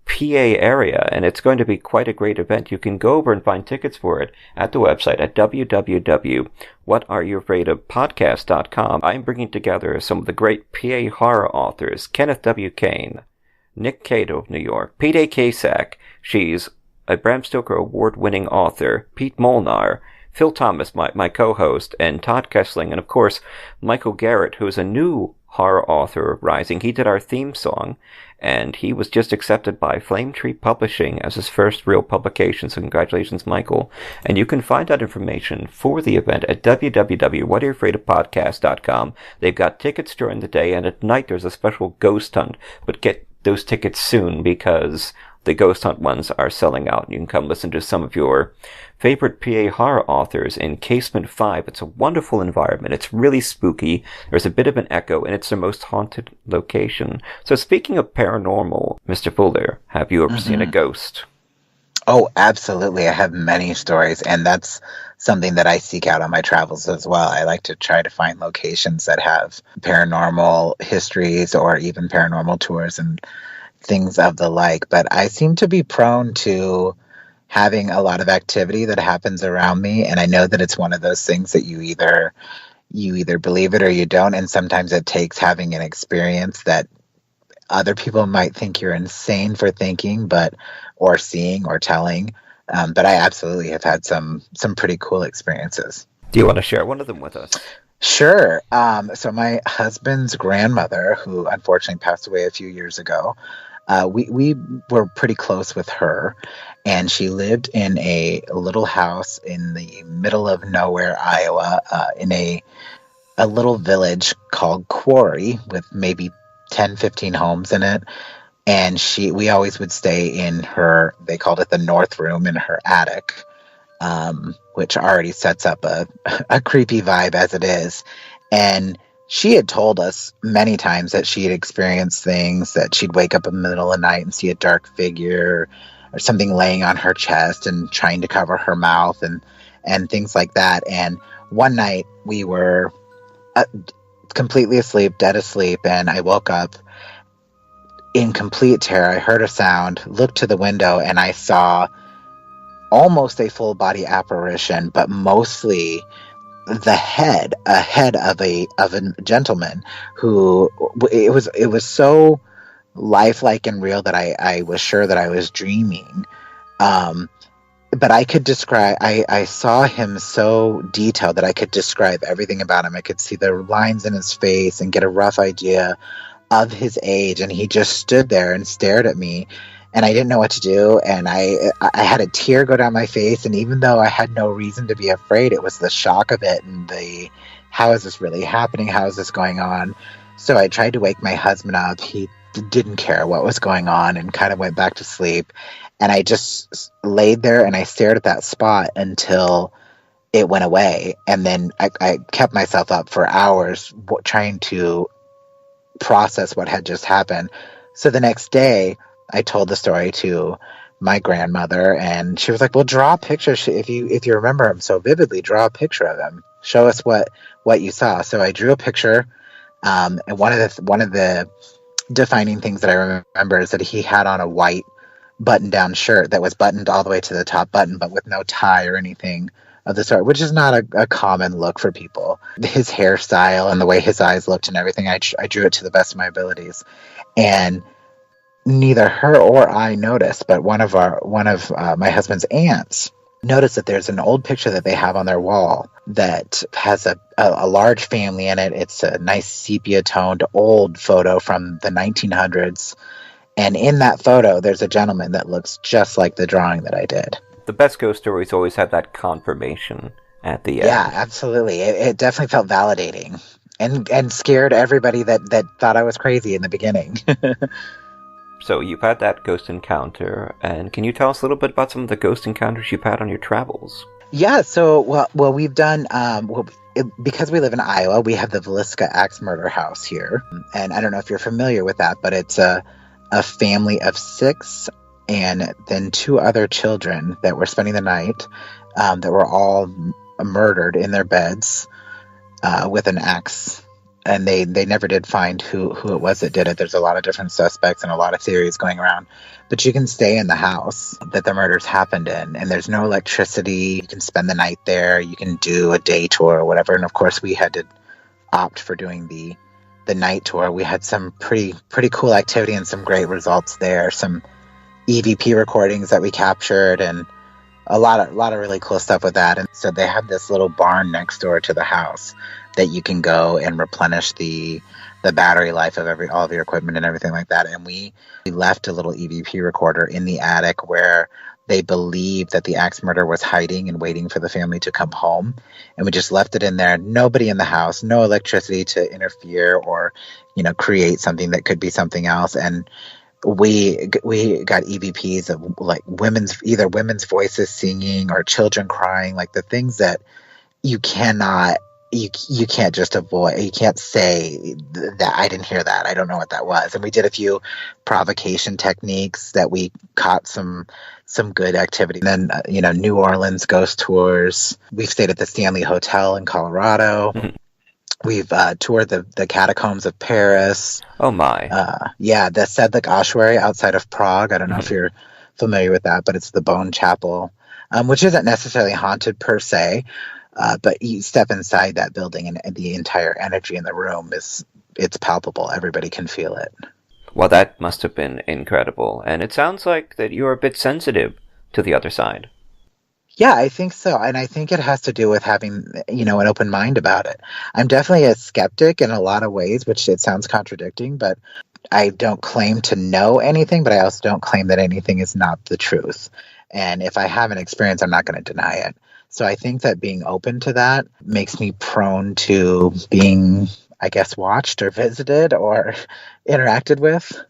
PA area, and it's going to be quite a great event. You can go over and find tickets for it at the website at www.whatareyouafraidofpodcast.com. I'm bringing together some of the great PA horror authors: Kenneth W. Kane, Nick Cato of New York, Pete A. Casack, she's a Bram Stoker award-winning author, Pete Molnar, Phil Thomas, my co-host, and Todd Kessling, and of course, Michael Garrett, who is a new horror author rising. He did our theme song, and he was just accepted by Flame Tree Publishing as his first real publication, so congratulations, Michael. And you can find out information for the event at www.whatayouafraidofpodcast.com. They've got tickets during the day, and at night there's a special ghost hunt, but get those tickets soon because the ghost hunt ones are selling out. You can come listen to some of your favorite PA horror authors in Casement 5. It's a wonderful environment. It's really spooky. There's a bit of an echo, and it's the most haunted location. So speaking of paranormal, Mr. Fuller, have you ever seen a ghost? Oh, absolutely. I have many stories, and that's something that I seek out on my travels as well. I like to try to find locations that have paranormal histories or even paranormal tours and things of the like. But I seem to be prone to having a lot of activity that happens around me, and I know that it's one of those things that you either believe it or you don't, and sometimes it takes having an experience that other people might think you're insane for thinking, or seeing or telling. But I absolutely have had some pretty cool experiences. Do you want to share one of them with us? Sure. So my husband's grandmother, who unfortunately passed away a few years ago, we were pretty close with her, and she lived in a little house in the middle of nowhere, Iowa, in a little village called Quarry with maybe 10, 15 homes in it. And we always would stay in her, they called it the north room, in her attic, which already sets up a creepy vibe as it is. And she had told us many times that she had experienced things, that she'd wake up in the middle of the night and see a dark figure or something laying on her chest and trying to cover her mouth and things like that. And one night we were completely asleep, dead asleep, and I woke up in complete terror. I heard a sound, looked to the window, and I saw almost a full body apparition, but mostly a head of a gentleman who it was so lifelike and real that I was sure that I was dreaming. But I could describe, I saw him so detailed that I could describe everything about him. I could see the lines in his face and get a rough idea of his age, and he just stood there and stared at me, and I didn't know what to do, and I had a tear go down my face, and even though I had no reason to be afraid, it was the shock of it and how is this really happening? How is this going on? So I tried to wake my husband up. He didn't care what was going on and kind of went back to sleep, and I just laid there and I stared at that spot until it went away, and then I kept myself up for hours trying to process what had just happened. So the next day I told the story to my grandmother, and she was like, well, draw a picture. If you remember him so vividly, draw a picture of him, show us what you saw. So I drew a picture, and one of the defining things that I remember is that he had on a white button-down shirt that was buttoned all the way to the top button, but with no tie or anything of the sort, which is not a common look for people. His hairstyle and the way his eyes looked and everything, I drew it to the best of my abilities. And neither her or I noticed, but one of my husband's aunts noticed that there's an old picture that they have on their wall that has a large family in it. It's a nice sepia-toned old photo from the 1900s. And in that photo, there's a gentleman that looks just like the drawing that I did. The best ghost stories always have that confirmation at the end. Yeah, absolutely. It definitely felt validating and scared everybody that thought I was crazy in the beginning. So you've had that ghost encounter, and can you tell us a little bit about some of the ghost encounters you've had on your travels? Yeah, so well we've done because we live in Iowa, we have the Villisca Ax Murder House here, and I don't know if you're familiar with that, but it's a family of 6. And then 2 other children that were spending the night that were all murdered in their beds with an axe. And they never did find who it was that did it. There's a lot of different suspects and a lot of theories going around. But you can stay in the house that the murders happened in. And there's no electricity. You can spend the night there. You can do a day tour or whatever. And of course, we had to opt for doing the night tour. We had some pretty cool activity and some great results there. Some EVP recordings that we captured and a lot of really cool stuff with that. And so they have this little barn next door to the house that you can go and replenish the the battery life of all of your equipment and everything like that. And we left a little EVP recorder in the attic where they believed that the axe murderer was hiding and waiting for the family to come home. And we just left it in there. Nobody in the house, no electricity to interfere or, create something that could be something else. And we got EVPs of like either women's voices singing or children crying, like the things that you can't just avoid. You can't say that I didn't hear that. I don't know what that was. And we did a few provocation techniques that we caught some good activity. And then, New Orleans ghost tours. We've stayed at the Stanley Hotel in Colorado. Mm-hmm. We've toured the catacombs of Paris. Oh, my. The Sedlec Ossuary outside of Prague. I don't know if you're familiar with that, but it's the Bone Chapel, which isn't necessarily haunted per se, but you step inside that building and the entire energy in the room it's palpable. Everybody can feel it. Well, that must have been incredible. And it sounds like that you're a bit sensitive to the other side. Yeah, I think so. And I think it has to do with having, an open mind about it. I'm definitely a skeptic in a lot of ways, which it sounds contradicting, but I don't claim to know anything, but I also don't claim that anything is not the truth. And if I have an experience, I'm not going to deny it. So I think that being open to that makes me prone to being, I guess, watched or visited or interacted with.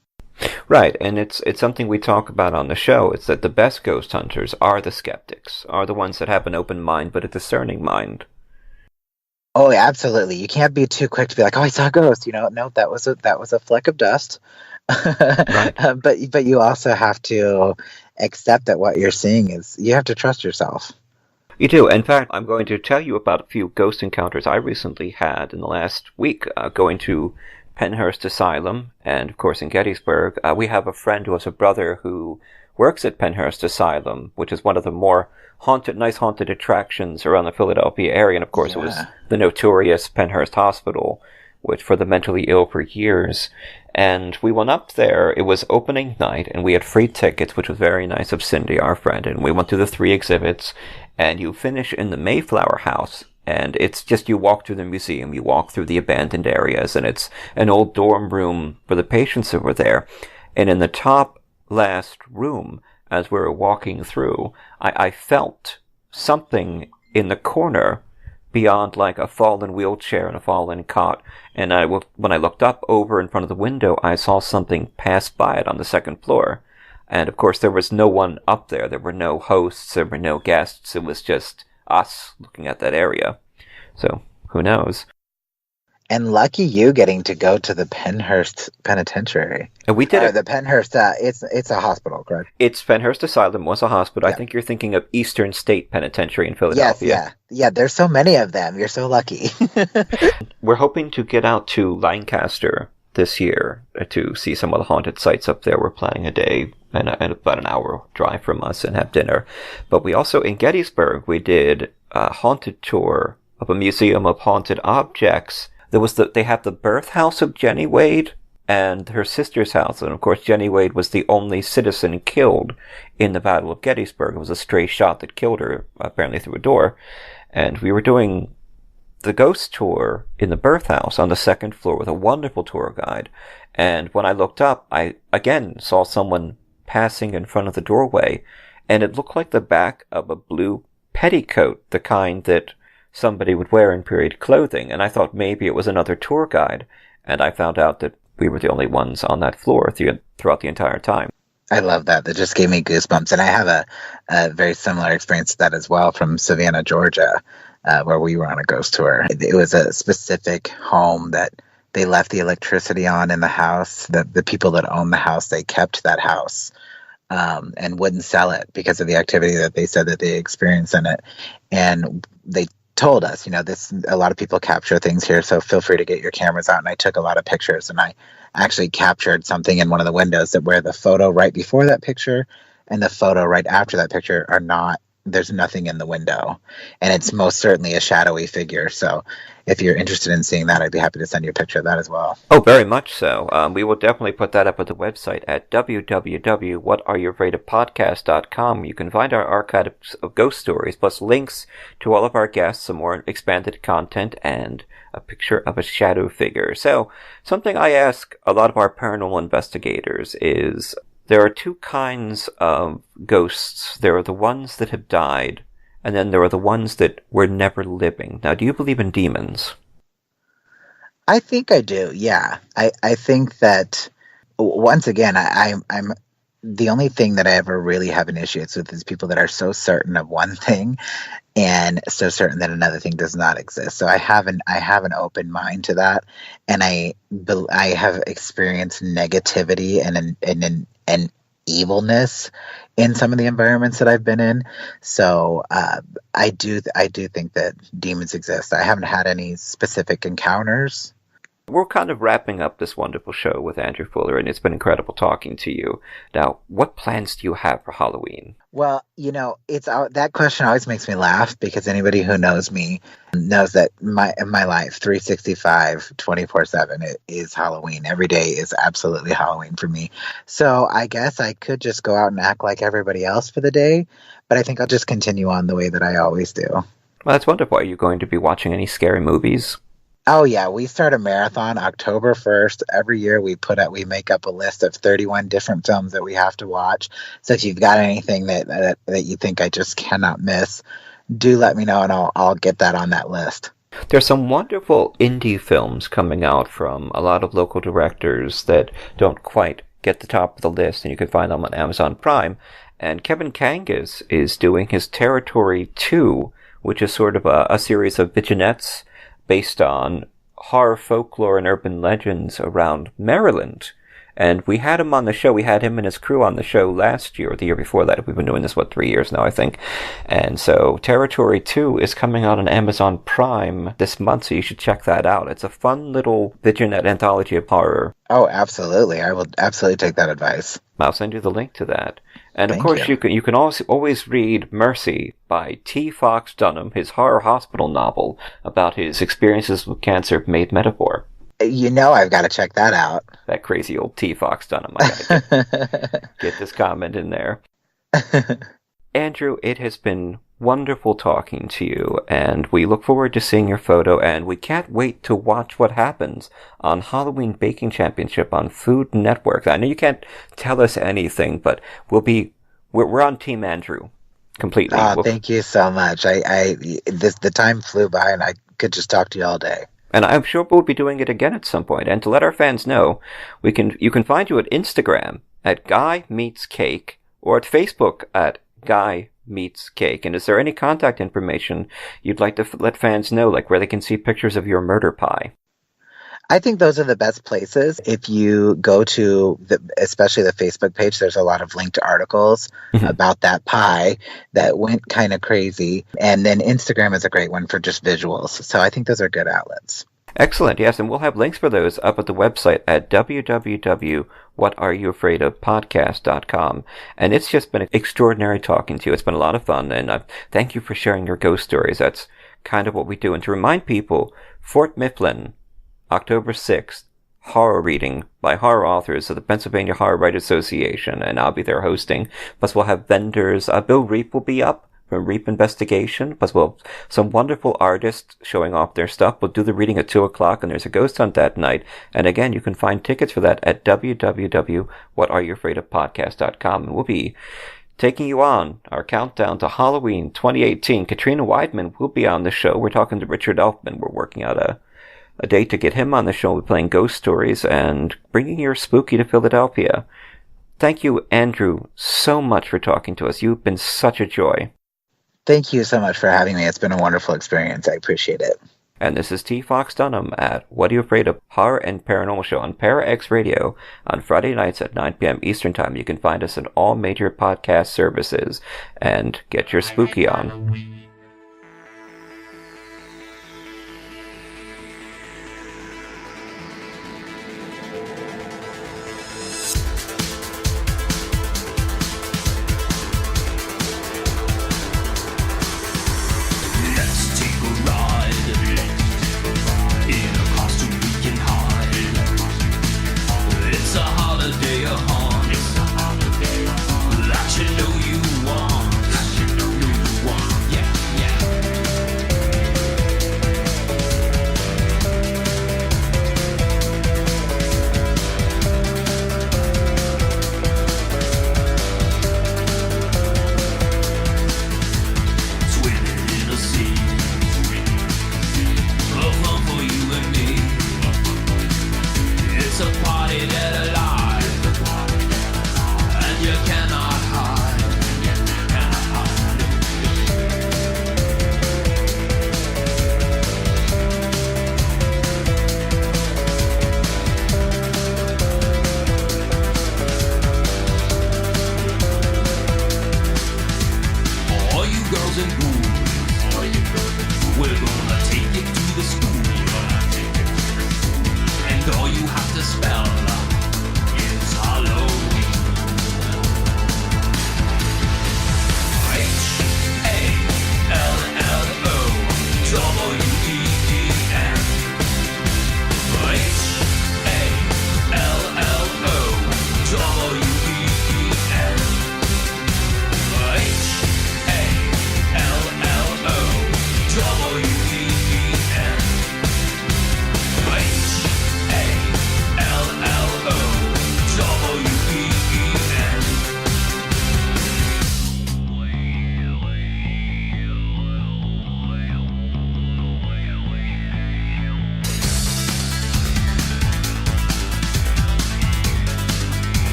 Right, and it's something we talk about on the show. It's that the best ghost hunters are the skeptics, are the ones that have an open mind but a discerning mind. Oh, absolutely. You can't be too quick to be like, "Oh, I saw a ghost." No, that was a fleck of dust. Right. But you also have to accept that what you're seeing you have to trust yourself. You do. In fact, I'm going to tell you about a few ghost encounters I recently had in the last week, going to Pennhurst Asylum, and of course in Gettysburg. We have a friend who has a brother who works at Pennhurst Asylum, which is one of the more nice haunted attractions around the Philadelphia area. And of course it was the notorious Pennhurst Hospital, which for the mentally ill for years. And we went up there. It was opening night, and we had free tickets, which was very nice of Cindy, our friend. And we went through the 3 exhibits, and you finish in the Mayflower House. And it's just, you walk through the museum, you walk through the abandoned areas, and it's an old dorm room for the patients that were there. And in the top last room, as we were walking through, I felt something in the corner beyond like a fallen wheelchair and a fallen cot. And when I looked up over in front of the window, I saw something pass by it on the 2nd floor. And of course, there was no one up there. There were no hosts, there were no guests. It was just us looking at that area. So who knows? And lucky you getting to go to the Pennhurst Penitentiary. And we did it. The Pennhurst, it's a hospital, correct? It's Pennhurst Asylum was a hospital. Yeah. I think you're thinking of Eastern State Penitentiary in Philadelphia. Yes, yeah. There's so many of them. You're so lucky. We're hoping to get out to Lancaster this year to see some of the haunted sites up there. We're planning a day and about an hour drive from us and have dinner. But we also, in Gettysburg, we did a haunted tour of a museum of haunted objects. They have the birth house of Jenny Wade and her sister's house. And of course, Jenny Wade was the only citizen killed in the Battle of Gettysburg. It was a stray shot that killed her, apparently through a door. And we were doing the ghost tour in the birth house on the 2nd floor with a wonderful tour guide. And when I looked up, I again saw someone passing in front of the doorway, and it looked like the back of a blue petticoat, the kind that somebody would wear in period clothing. And I thought maybe it was another tour guide, and I found out that we were the only ones on that floor throughout the entire time. I love that. That just gave me goosebumps. And I have a very similar experience to that as well from Savannah, Georgia, where we were on a ghost tour. It was a specific home that they left the electricity on in the house. The people that owned the house, they kept that house and wouldn't sell it because of the activity that they said that they experienced in it. And they told us, a lot of people capture things here, so feel free to get your cameras out. And I took a lot of pictures, and I actually captured something in one of the windows where the photo right before that picture and the photo right after that picture are not, there's nothing in the window, and it's most certainly a shadowy figure. So if you're interested in seeing that, I'd be happy to send you a picture of that as well. Oh, very much so. We will definitely put that up at the website at www.whatareyourafraidofpodcast.com. You can find our archives of ghost stories, plus links to all of our guests, some more expanded content, and a picture of a shadow figure. So, something I ask a lot of our paranormal investigators is, there are two kinds of ghosts. There are the ones that have died, and then there are the ones that were never living. Now, do you believe in demons? I think I do, yeah. I think that, once again, I'm the only thing that I ever really have an issue with is people that are so certain of one thing and so certain that another thing does not exist. So I have an open mind to that, and I have experienced negativity and evilness in some of the environments that I've been in. So I do think that demons exist. I haven't had any specific encounters. We're kind of wrapping up this wonderful show with Andrew Fuller, and it's been incredible talking to you. Now, what plans do you have for Halloween? Well, that question always makes me laugh, because anybody who knows me knows that my life, 365, 24/7, is Halloween. Every day is absolutely Halloween for me. So I guess I could just go out and act like everybody else for the day, but I think I'll just continue on the way that I always do. Well, that's wonderful. Are you going to be watching any scary movies? Oh yeah, we start a marathon October 1st. Every year we make up a list of 31 different films that we have to watch. So if you've got anything that you think I just cannot miss, do let me know, and I'll get that on that list. There's some wonderful indie films coming out from a lot of local directors that don't quite get the top of the list, and you can find them on Amazon Prime. And Kevin Kangas is doing his Territory 2, which is sort of a series of vignettes based on horror folklore and urban legends around Maryland. And we had him on the show. We had him and his crew on the show last year, or the year before that. We've been doing this, 3 years now, I think. And so Territory 2 is coming out on Amazon Prime this month, so you should check that out. It's a fun little vignette anthology of horror. Oh, absolutely. I will absolutely take that advice. I'll send you the link to that. And of course, you can also always read Mercy by T. Fox Dunham, his horror hospital novel about his experiences with cancer made metaphor. I've got to check that out. That crazy old T. Fox Dunham. I gotta get this comment in there. Andrew, it has been wonderful talking to you, and we look forward to seeing your photo, and we can't wait to watch what happens on Halloween Baking Championship on Food Network. I know you can't tell us anything, but we're on Team Andrew completely. Thank you so much. The time flew by, and I could just talk to you all day. And I'm sure we'll be doing it again at some point. And to let our fans know, you can find you at Instagram at Guy Meets Cake, or at Facebook at Guy Meets Cake. And is there any contact information you'd like to let fans know, like where they can see pictures of your murder pie? I think those are the best places. If you go to especially the Facebook page, there's a lot of linked articles about that pie that went kind of crazy. And then Instagram is a great one for just visuals. So I think those are good outlets. Excellent, yes, and we'll have links for those up at the website at www.whatareyouafraidofpodcast.com. And it's just been extraordinary talking to you. It's been a lot of fun, and thank you for sharing your ghost stories. That's kind of what we do. And to remind people, Fort Mifflin, October 6th, horror reading by horror authors of the Pennsylvania Horror Writers Association, and I'll be there hosting. Plus we'll have vendors. Bill Reap will be up from Reap Investigation. Plus we'll have some wonderful artists showing off their stuff. We'll do the reading at 2 o'clock, and there's a ghost hunt that night. And again, you can find tickets for that at www.whatareyouafraidofpodcast.com. And we'll be taking you on our countdown to Halloween 2018. Katrina Weidman will be on the show. We're talking to Richard Elfman. We're working out a date to get him on the show. We're playing ghost stories and bringing your spooky to Philadelphia. Thank you, Andrew, so much for talking to us. You've been such a joy. Thank you so much for having me. It's been a wonderful experience. I appreciate it. And this is T. Fox Dunham at What Are You Afraid Of? Horror and Paranormal Show on Para-X Radio on Friday nights at 9 p.m. Eastern Time. You can find us in all major podcast services and get your spooky on.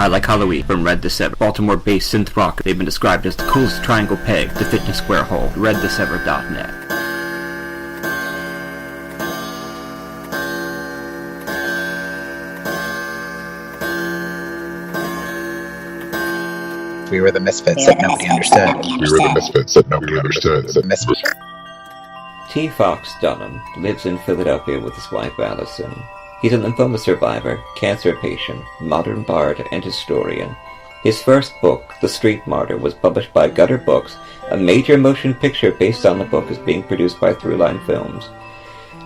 I Like Halloween from Red the Sever. Baltimore-based synth rock. They've been described as the coolest triangle peg to fit in a square hole. redthesever.net. We were the misfits that nobody understood. We were the misfits that nobody understood. T. Fox Dunham lives in Philadelphia with his wife Allison. He's a lymphoma survivor, cancer patient, modern bard, and historian. His first book, The Street Martyr, was published by Gutter Books. A major motion picture based on the book is being produced by Throughline Films.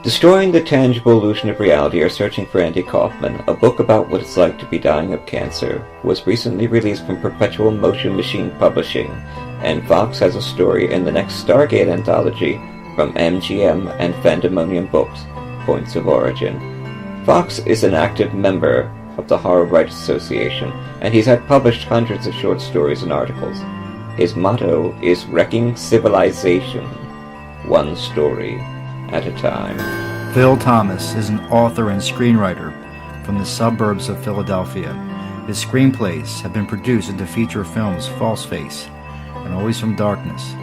Destroying the Tangible Illusion of Reality or Searching for Andy Kaufman, a book about what it's like to be dying of cancer, was recently released from Perpetual Motion Machine Publishing, and Fox has a story in the next Stargate anthology from MGM and Fandemonium Books, Points of Origin. Fox is an active member of the Horror Writers Association, and he's had published hundreds of short stories and articles. His motto is Wrecking Civilization, one story at a time. Phil Thomas is an author and screenwriter from the suburbs of Philadelphia. His screenplays have been produced into feature films False Face and Always from Darkness,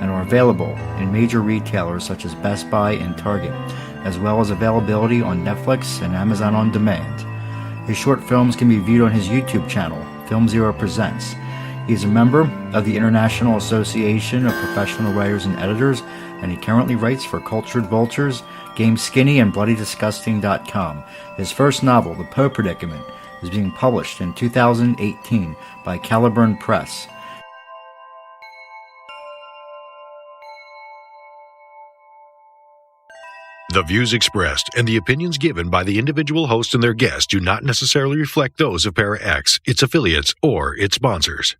and are available in major retailers such as Best Buy and Target, as well as availability on Netflix and Amazon On Demand. His short films can be viewed on his YouTube channel, Film Zero Presents. He is a member of the International Association of Professional Writers and Editors, and he currently writes for Cultured Vultures, Game Skinny, and BloodyDisgusting.com. His first novel, The Poe Predicament, is being published in 2018 by Caliburn Press. The views expressed and the opinions given by the individual host and their guests do not necessarily reflect those of Para X, its affiliates, or its sponsors.